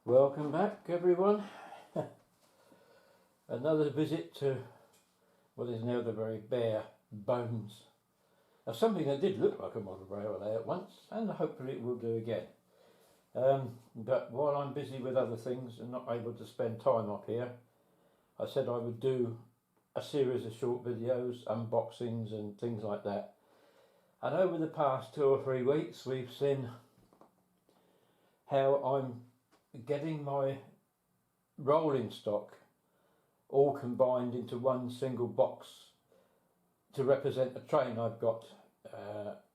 Welcome back, everyone. Another visit to what is now the very bare bones of something that did look like a model rail layout once, and hopefully it will do again. But while I'm busy with other things and not able to spend time up here, I said I would do a series of short videos, unboxings and things like that. And over the past 2 or 3 weeks we've seen how I'm getting my rolling stock all combined into one single box to represent the train. I've got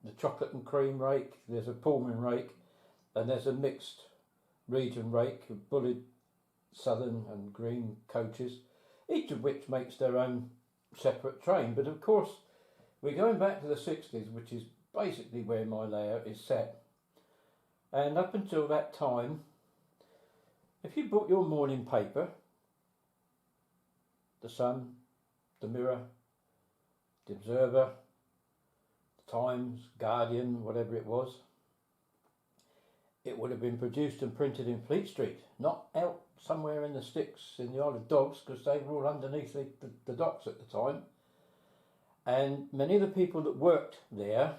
the chocolate and cream rake, there's a Pullman rake, and there's a mixed region rake of bullied southern and green coaches, each of which makes their own separate train. But of course we're going back to the 60s, which is basically where my layout is set. And up until that time, if you bought your morning paper, the Sun, the Mirror, the Observer, the Times, Guardian, whatever it was, it would have been produced and printed in Fleet Street, not out somewhere in the sticks in the Isle of Dogs, because they were all underneath the docks at the time. And many of the people that worked there,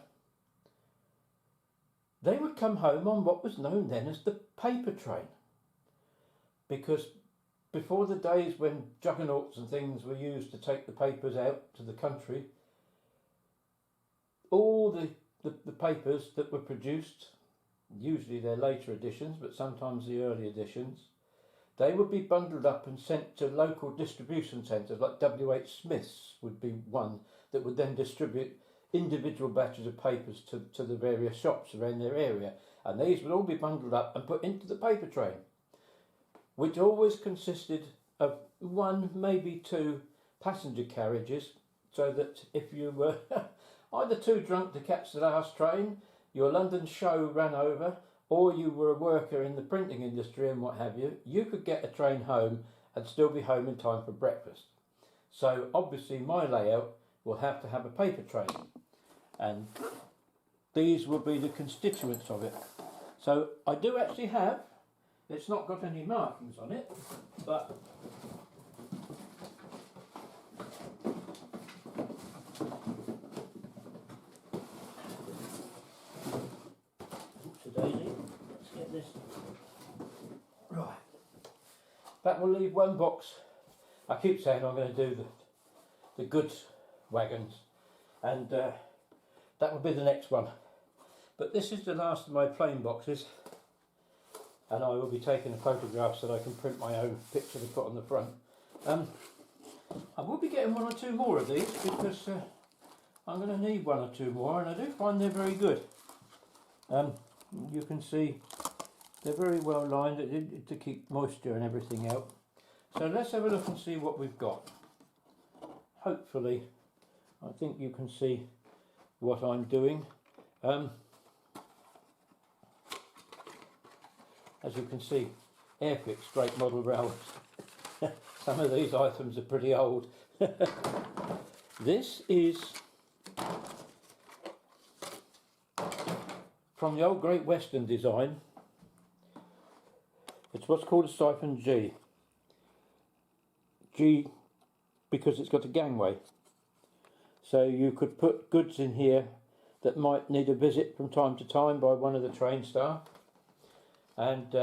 they would come home on what was known then as the paper train. Because before the days when juggernauts and things were used to take the papers out to the country, all the papers that were produced, usually they're later editions, but sometimes the early editions, they would be bundled up and sent to local distribution centres, like WH Smith's would be one that would then distribute individual batches of papers to the various shops around their area, and these would all be bundled up and put into the paper train, which always consisted of 1, maybe 2 passenger carriages, so that if you were either too drunk to catch the last train, your London show ran over, or you were a worker in the printing industry and what have you, you could get a train home and still be home in time for breakfast. So obviously my layout will have to have a paper train, and these will be the constituents of it. So I do actually have, it's not got any markings on it, but oopsie-daisy, let's get this right. That will leave one box. I keep saying I'm going to do the goods wagons, and that will be the next one. But this is the last of my plain boxes, and I will be taking a photograph so that I can print my own picture to put on the front. I will be getting 1 or 2 more of these, because I'm going to need 1 or 2 more, and I do find they're very good. You can see they're very well lined to keep moisture and everything out. So let's have a look and see what we've got. Hopefully I think you can see what I'm doing. As you can see, Airfix great model railways. Some of these items are pretty old. This is from the old Great Western design. It's what's called a siphon G. G because it's got a gangway. So you could put goods in here that might need a visit from time to time by one of the train staff. And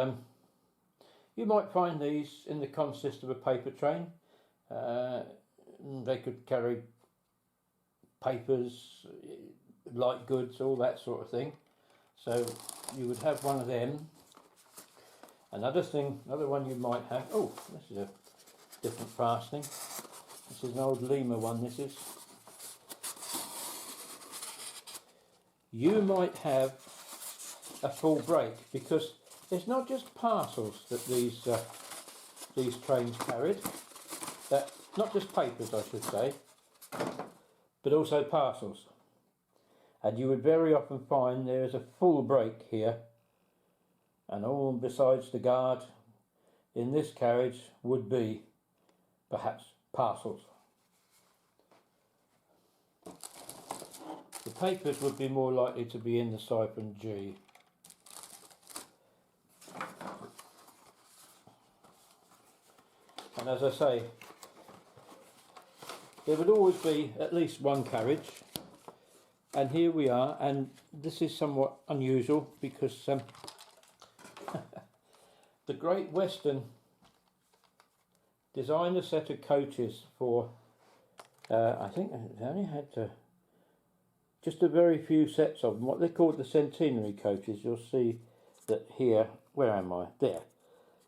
you might find these in the consist of a paper train. They could carry papers, light goods, all that sort of thing. So you would have one of them. Another one you might have, oh, this is a different fastening. This is an old Lima one, this is. You might have a full brake, because it's not just parcels that these trains carried, not just papers I should say, but also parcels. And you would very often find there is a full brake here, and all besides the guard in this carriage would be perhaps parcels. The papers would be more likely to be in the siphon G. And as I say, there would always be at least one carriage, and here we are, and this is somewhat unusual because the Great Western designed a set of coaches for, I think they only had just a very few sets of them, what they called the centenary coaches. You'll see that here, where am I? There,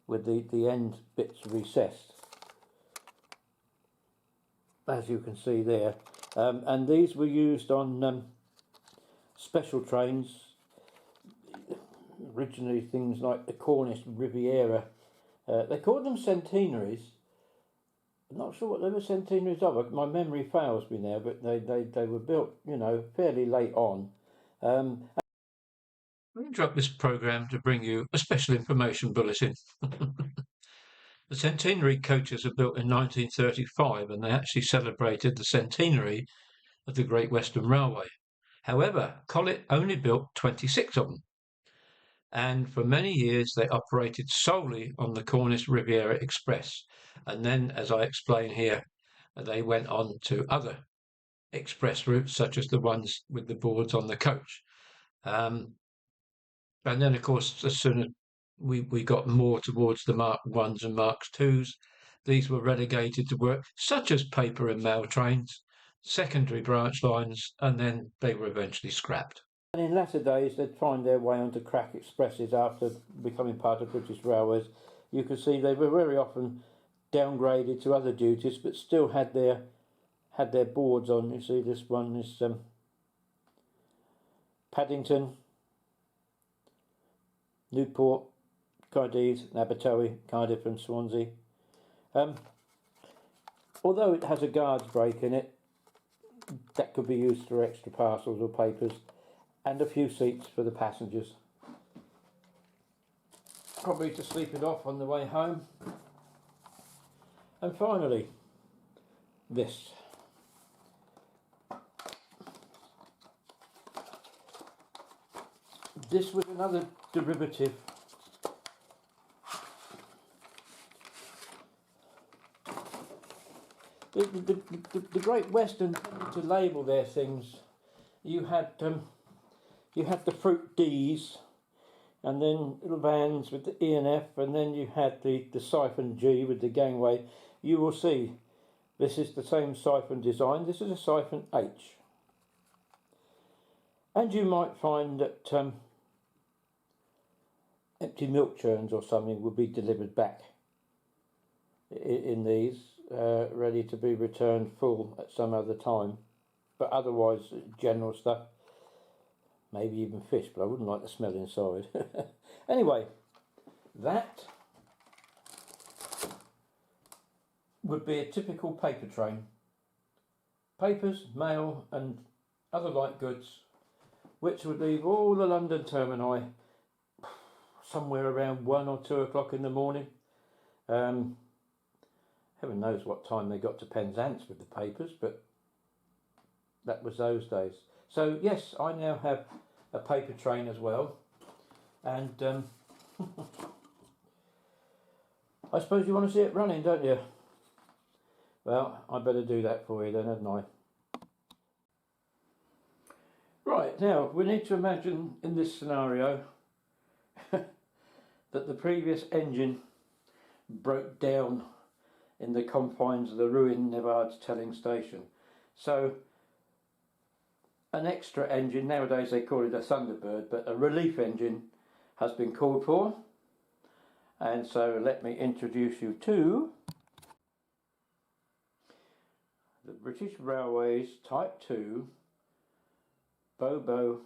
with the end bits recessed, as you can see there. And these were used on special trains, originally things like the Cornish Riviera. They called them centenaries. I'm not sure what they were centenaries of. My memory fails me now, but they were built, you know, fairly late on. We interrupt this programme to bring you a special information bulletin. The centenary coaches were built in 1935, and they actually celebrated the centenary of the Great Western Railway. However, Collett only built 26 of them, and for many years they operated solely on the Cornish Riviera Express. And then, as I explain here, they went on to other express routes, such as the ones with the boards on the coach. And then, of course, as soon as we got more towards the Mark 1s and Mark 2s, these were relegated to work such as paper and mail trains, secondary branch lines, and then they were eventually scrapped. And in latter days, they'd find their way onto crack expresses after becoming part of British Railways. You could see they were very often downgraded to other duties, but still had their boards on. You see, this one is Paddington, Newport, Cadiz, Abertowey, Cardiff and Swansea. Although it has a guard's brake in it, that could be used for extra parcels or papers, and a few seats for the passengers. Probably to sleep it off on the way home. And finally, this. This was another derivative. The Great Western tended to label their things. You had the fruit D's, and then little vans with the E and F, and then you had the siphon G with the gangway. You will see this is the same siphon design. This is a siphon H. And you might find that empty milk churns or something will be delivered back in these, ready to be returned full at some other time. But otherwise, general stuff, maybe even fish, but I wouldn't like the smell inside. Anyway, that would be a typical paper train. Papers, mail and other light goods, which would leave all the London termini somewhere around 1 or 2 o'clock in the morning. Heaven knows what time they got to Penzance with the papers, but that was those days. So yes, I now have a paper train as well, and I suppose you want to see it running, don't you? Well, I better do that for you then, hadn't I? Right, now we need to imagine in this scenario that the previous engine broke down in the confines of the ruined Nevard's Telling station. So an extra engine, nowadays they call it a Thunderbird, but a relief engine has been called for. And so let me introduce you to the British Railways Type 2 Bobo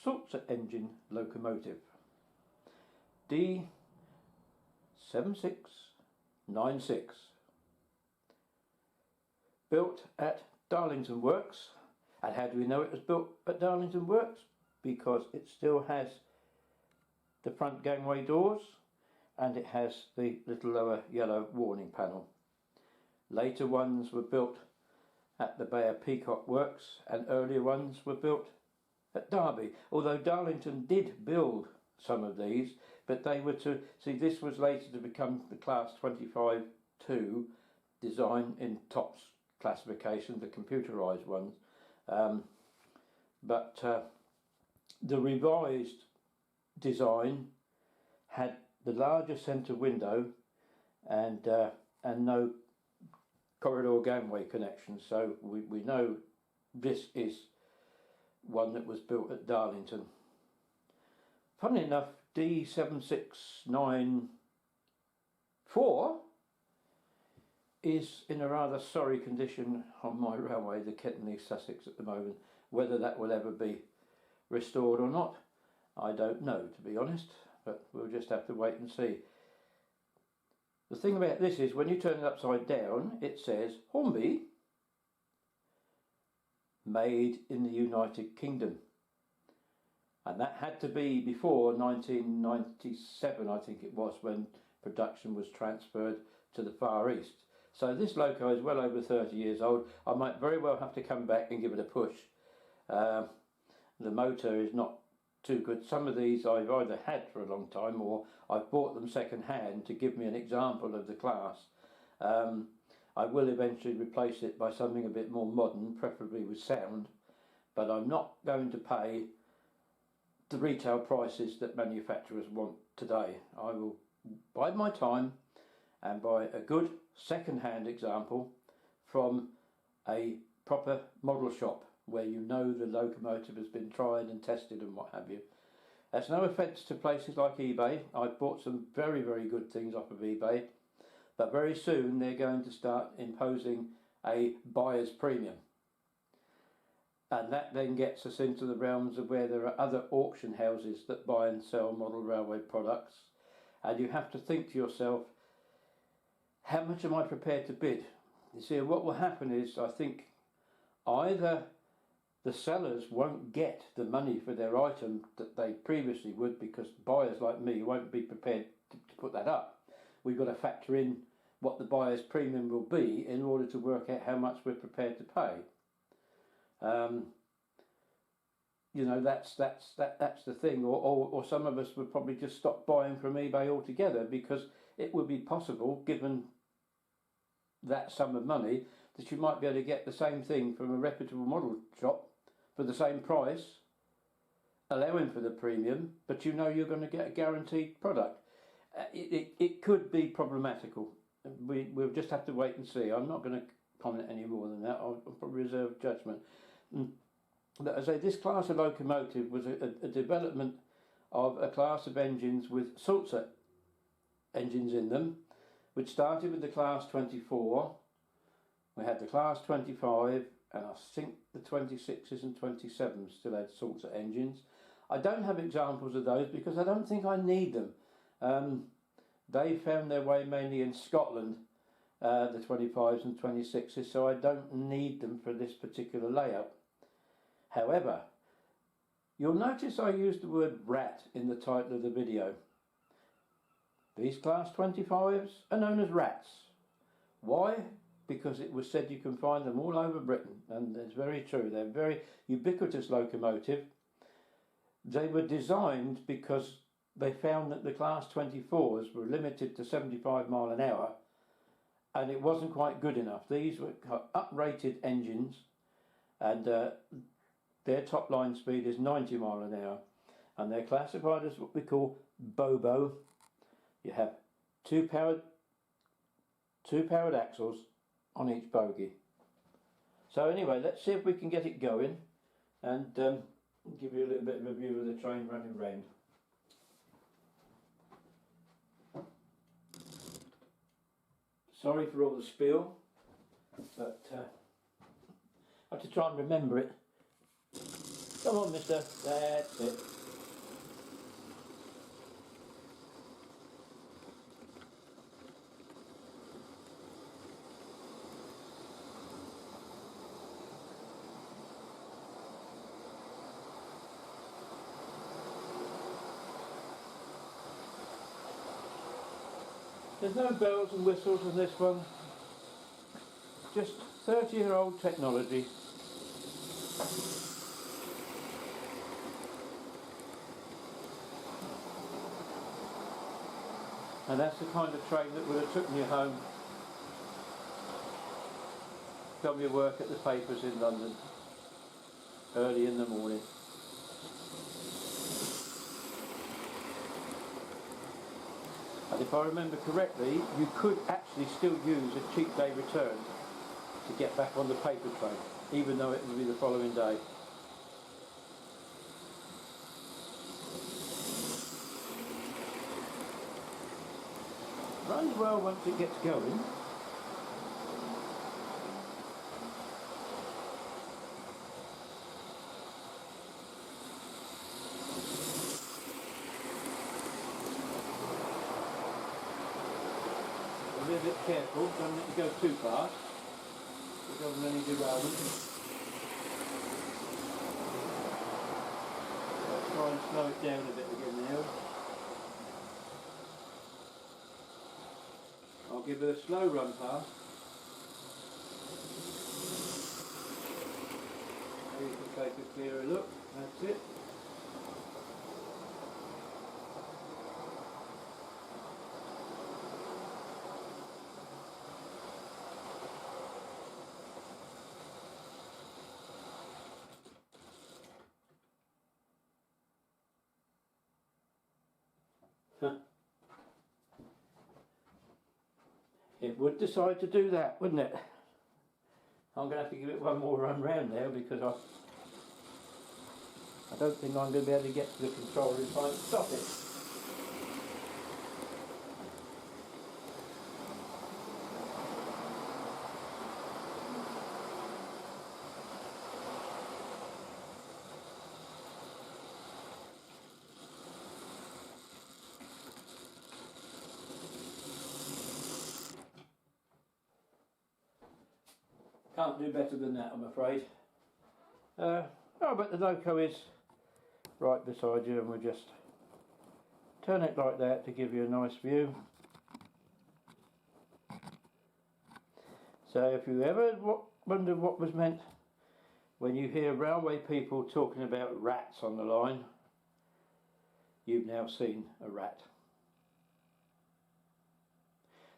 Sulzer engine locomotive D7696, built at Darlington Works. And how do we know it was built at Darlington Works? Because it still has the front gangway doors and it has the little lower yellow warning panel. Later ones were built at the Bay of Peacock Works, and earlier ones were built at Derby, although Darlington did build some of these, but they were to see. This was later to become the Class 25-2 design in TOPS classification, the computerised ones. But the revised design had the larger centre window and no corridor gangway connections. So we know this is one that was built at Darlington. Funnily enough, D7694 is in a rather sorry condition on my railway, the Kettenley Sussex, at the moment. Whether that will ever be restored or not, I don't know, to be honest, but we'll just have to wait and see. The thing about this is, when you turn it upside down, it says Hornby, made in the United Kingdom. And that had to be before 1997, I think it was, when production was transferred to the Far East. So this loco is well over 30 years old. I might very well have to come back and give it a push. The motor is not too good. Some of these I've either had for a long time or I've bought them second hand to give me an example of the class. I will eventually replace it by something a bit more modern, preferably with sound, but I'm not going to pay the retail prices that manufacturers want today. I will bide my time and buy a good second-hand example from a proper model shop where you know the locomotive has been tried and tested and what have you. That's no offence to places like eBay. I've bought some very, very good things off of eBay, but very soon they're going to start imposing a buyer's premium. And that then gets us into the realms of where there are other auction houses that buy and sell model railway products. And you have to think to yourself, how much am I prepared to bid? You see, what will happen is, I think, either the sellers won't get the money for their item that they previously would, because buyers like me won't be prepared to put that up. We've got to factor in what the buyer's premium will be in order to work out how much we're prepared to pay. You know, that's the thing. Or some of us would probably just stop buying from eBay altogether, because it would be possible, given that sum of money, that you might be able to get the same thing from a reputable model shop for the same price, allowing for the premium, but you know you're going to get a guaranteed product. It could be problematical. We'll just have to wait and see. I'm not going to comment any more than that. I'll probably reserve judgment. But as I say, this class of locomotive was a development of a class of engines with Sulzer engines in them, which started with the Class 24. We had the Class 25, and I think the 26s and 27s still had Sulzer engines. I don't have examples of those because I don't think I need them. They found their way mainly in Scotland, the 25s and 26s, so I don't need them for this particular layout. However, you'll notice I used the word rat in the title of the video. These Class 25s are known as rats. Why? Because it was said you can find them all over Britain, and it's very true. They're very ubiquitous locomotive. They were designed because they found that the Class 24s were limited to 75 mile an hour, and it wasn't quite good enough. These were uprated engines, and their top line speed is 90 mile an hour, and they're classified as what we call Bobo. You have two powered axles on each bogie. So anyway, let's see if we can get it going, and give you a little bit of a view of the train running round. Sorry for all the spill, but I have to try and remember it. Come on, mister, that's it. There's no bells and whistles in this one, just 30-year-old technology. And that's the kind of train that would have taken you home from your work at the papers in London early in the morning. And if I remember correctly, you could actually still use a cheap day return to get back on the paper train, even though it would be the following day. Runs well once it gets going. Be a bit careful, don't let it go too fast. We don't have any derailment. Let's try and slow it down a bit again now. I'll give it a slow run past. Now you can take a clearer look, that's it. It would decide to do that, wouldn't it? I'm going to have to give it one more run round now because I don't think I'm going to be able to get to the controller in time to stop it. Can't do better than that, I'm afraid. Oh, but the loco is right beside you, and we'll just turn it like that to give you a nice view. So if you ever wondered what was meant when you hear railway people talking about rats on the line, you've now seen a rat.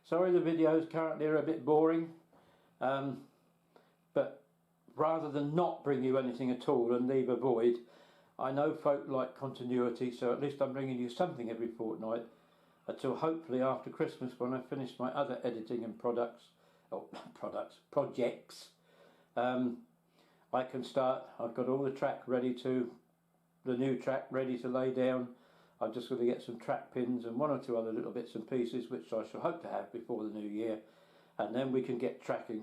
Sorry the videos currently are a bit boring. But rather than not bring you anything at all and leave a void, I know folk like continuity, so at least I'm bringing you something every fortnight until hopefully after Christmas, when I finish my other editing and projects, I can start. I've got all the track ready to, the new track ready to lay down. I'm just going to get some track pins and one or two other little bits and pieces which I shall hope to have before the new year. And then we can get cracking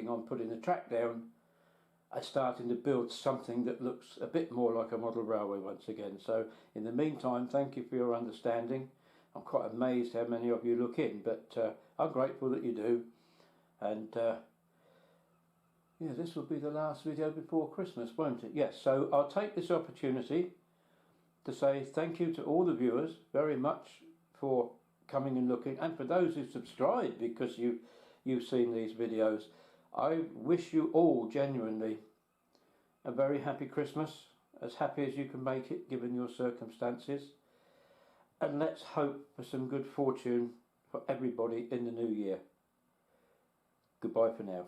on putting the track down and starting to build something that looks a bit more like a model railway once again. So in the meantime, thank you for your understanding. I'm quite amazed how many of you look in, but I'm grateful that you do. And yeah, this will be the last video before Christmas, won't it? Yes, so I'll take this opportunity to say thank you to all the viewers very much for coming and looking, and for those who subscribe because you've seen these videos. I wish you all genuinely a very happy Christmas, as happy as you can make it given your circumstances, and let's hope for some good fortune for everybody in the new year. Goodbye for now.